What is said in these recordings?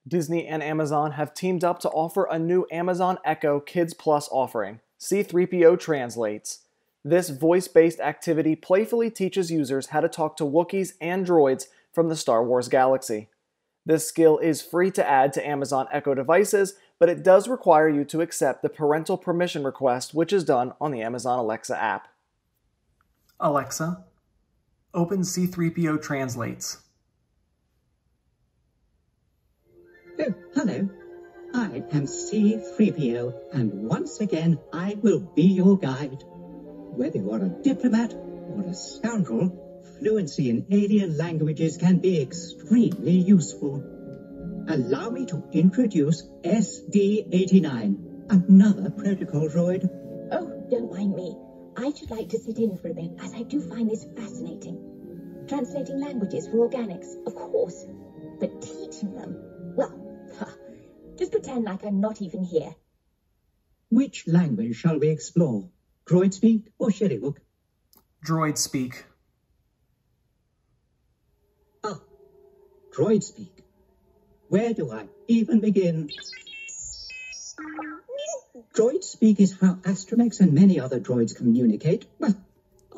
Disney and Amazon have teamed up to offer a new Amazon Echo Kids Plus offering, C3PO Translates. This voice-based activity playfully teaches users how to talk to Wookiees and droids from the Star Wars galaxy. This skill is free to add to Amazon Echo devices, but it does require you to accept the parental permission request, which is done on the Amazon Alexa app. Alexa, open C3PO Translates. Oh, hello. I am C3PO, and once again I will be your guide. Whether you're a diplomat or a scoundrel, fluency in alien languages can be extremely useful. Allow me to introduce SD-89, another protocol droid. Oh, don't mind me. I should like to sit in for a bit, as I do find this fascinating. Translating languages for organics, of course, but teaching them, well, just pretend like I'm not even here. Which language shall we explore? Droid speak or Sherrywook? Droid speak. Ah, droid speak. Where do I even begin? Droid speak is how Astromechs and many other droids communicate. Well,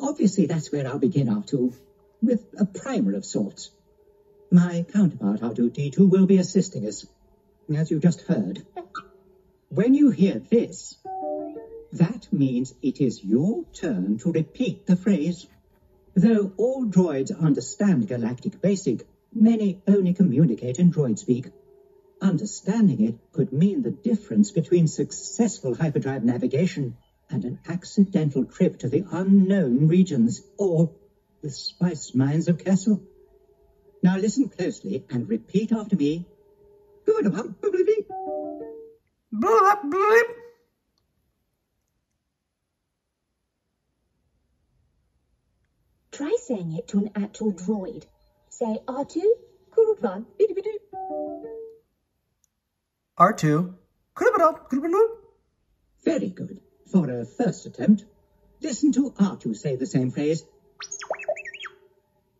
obviously that's where I'll begin, R2, with a primer of sorts. My counterpart, R2-D2, will be assisting us, as you just heard. When you hear this, that means it is your turn to repeat the phrase. Though all droids understand Galactic Basic, many only communicate in droid speak. Understanding it could mean the difference between successful hyperdrive navigation and an accidental trip to the unknown regions, or the spice mines of Kessel. Now listen closely and repeat after me. Try saying it to an actual droid. Say R2, Kuruplan, bidi. R2. Very good. For a first attempt, listen to R2 say the same phrase.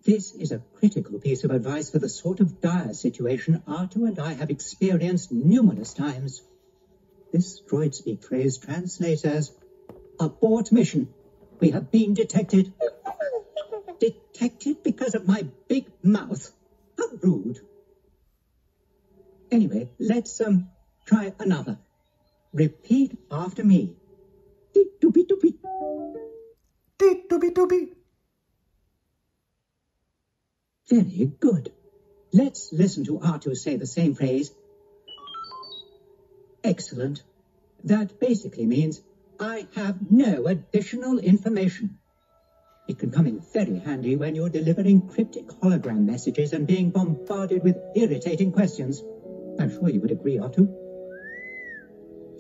This is a critical piece of advice for the sort of dire situation R2 and I have experienced numerous times. This droid speak phrase translates as, abort mission. We have been detected. Detected because of my big mouth. How rude. Anyway, let's try another. Repeat after me. Doopy. Doopy. Very good. Let's listen to R2 say the same phrase. Excellent. That basically means, I have no additional information. It can come in very handy when you're delivering cryptic hologram messages and being bombarded with irritating questions. I'm sure you would agree, R2.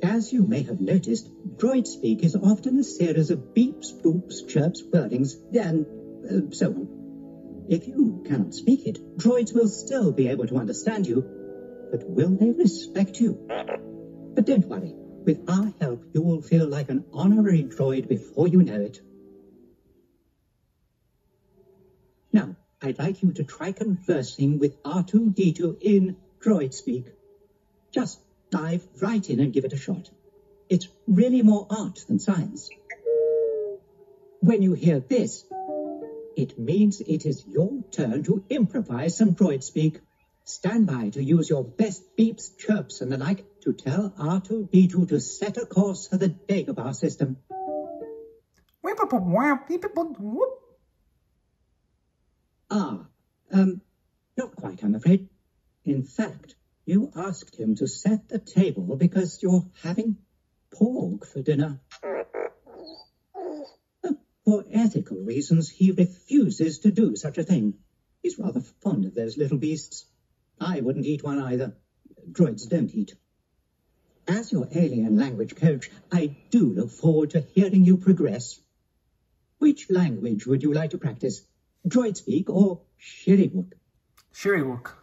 As you may have noticed, droid speak is often a series of beeps, boops, chirps, whirlings, and so on. If you cannot speak it, droids will still be able to understand you, but will they respect you? But don't worry. With our help, you will feel like an honorary droid before you know it. Now, I'd like you to try conversing with R2-D2 in droid speak. Just dive right in and give it a shot. It's really more art than science. When you hear this, it means it is your turn to improvise some droid speak. Stand by to use your best beeps, chirps, and the like to tell R2-D2 to set a course for the Dagobah system. Not quite, I'm afraid. In fact, you asked him to set the table because you're having pork for dinner. For ethical reasons, he refuses to do such a thing. He's rather fond of those little beasts. I wouldn't eat one either. Droids don't eat. As your alien language coach, I do look forward to hearing you progress. Which language would you like to practice? Droid speak or Sherrywook? Sherrywook.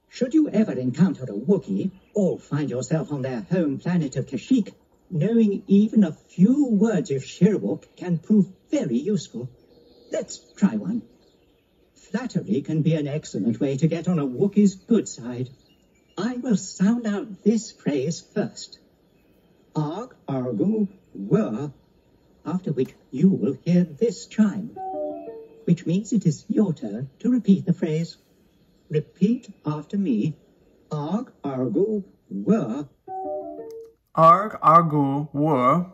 Should you ever encounter a Wookiee, or find yourself on their home planet of Kashyyyk, knowing even a few words of Sherrywook can prove very useful. Let's try one. Flattery can be an excellent way to get on a Wookiee's good side. I will sound out this phrase first. Arg, argu, were, after which you will hear this chime, which means it is your turn to repeat the phrase. Repeat after me. Arg, argu, were. Arg, argu, were.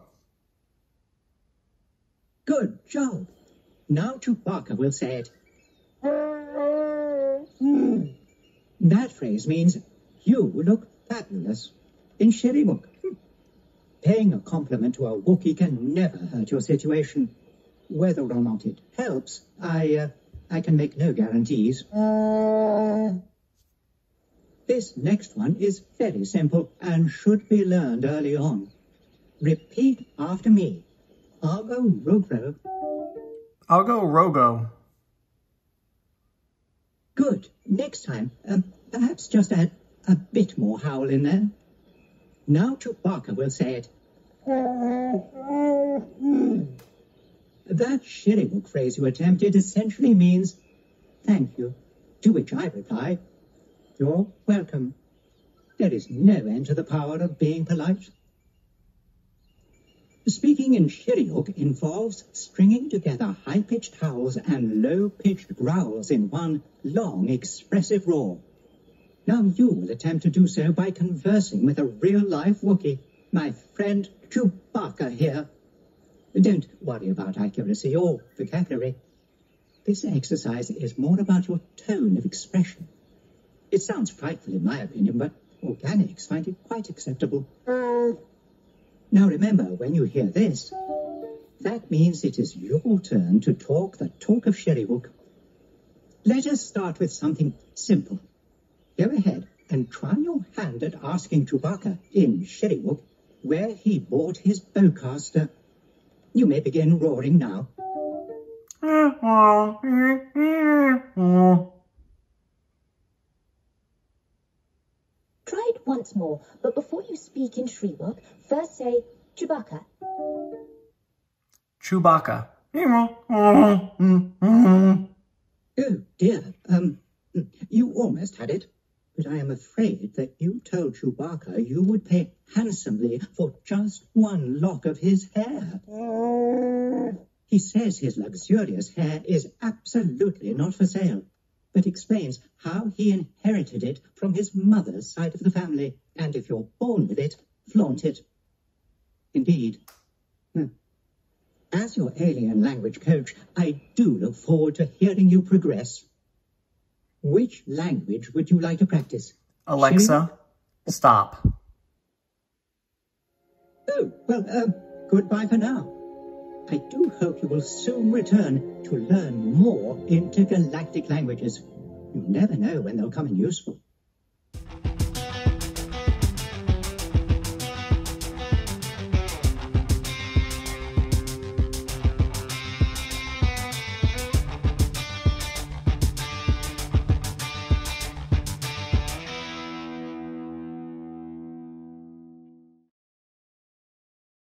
Good job. Now Chewbacca will say it. That phrase means you look fabulous in Sheriwook. Paying a compliment to a Wookiee can never hurt your situation. Whether or not it helps, I can make no guarantees. This next one is very simple and should be learned early on. Repeat after me. Argo Rogro. Argo Rogo. Good. Next time, perhaps just add a bit more howl in there. Now Chewbacca will say it. That Sheriwook phrase you attempted essentially means thank you, to which I reply, you're welcome. There is no end to the power of being polite. Speaking in Sheriwook involves stringing together high-pitched howls and low-pitched growls in one long, expressive roar. Now you will attempt to do so by conversing with a real-life Wookiee, my friend Chewbacca here. Don't worry about accuracy or vocabulary. This exercise is more about your tone of expression. It sounds frightful in my opinion, but organics find it quite acceptable. Now remember, when you hear this, that means it is your turn to talk the talk of Sheriwook. Let us start with something simple. Go ahead and try your hand at asking Chewbacca in Sheriwook where he bought his bowcaster. You may begin roaring now. Try it once more, but before you speak in Sheriwook, first say Chewbacca. Chewbacca. Oh dear, you almost had it. But I am afraid that you told Chewbacca you would pay handsomely for just one lock of his hair. He says his luxurious hair is absolutely not for sale, but explains how he inherited it from his mother's side of the family, and if you're born with it, flaunt it. Indeed. As your alien language coach, I do look forward to hearing you progress. Which language would you like to practice? Alexa, stop. Oh, well, goodbye for now. I do hope you will soon return to learn more intergalactic languages. You never know when they'll come in useful.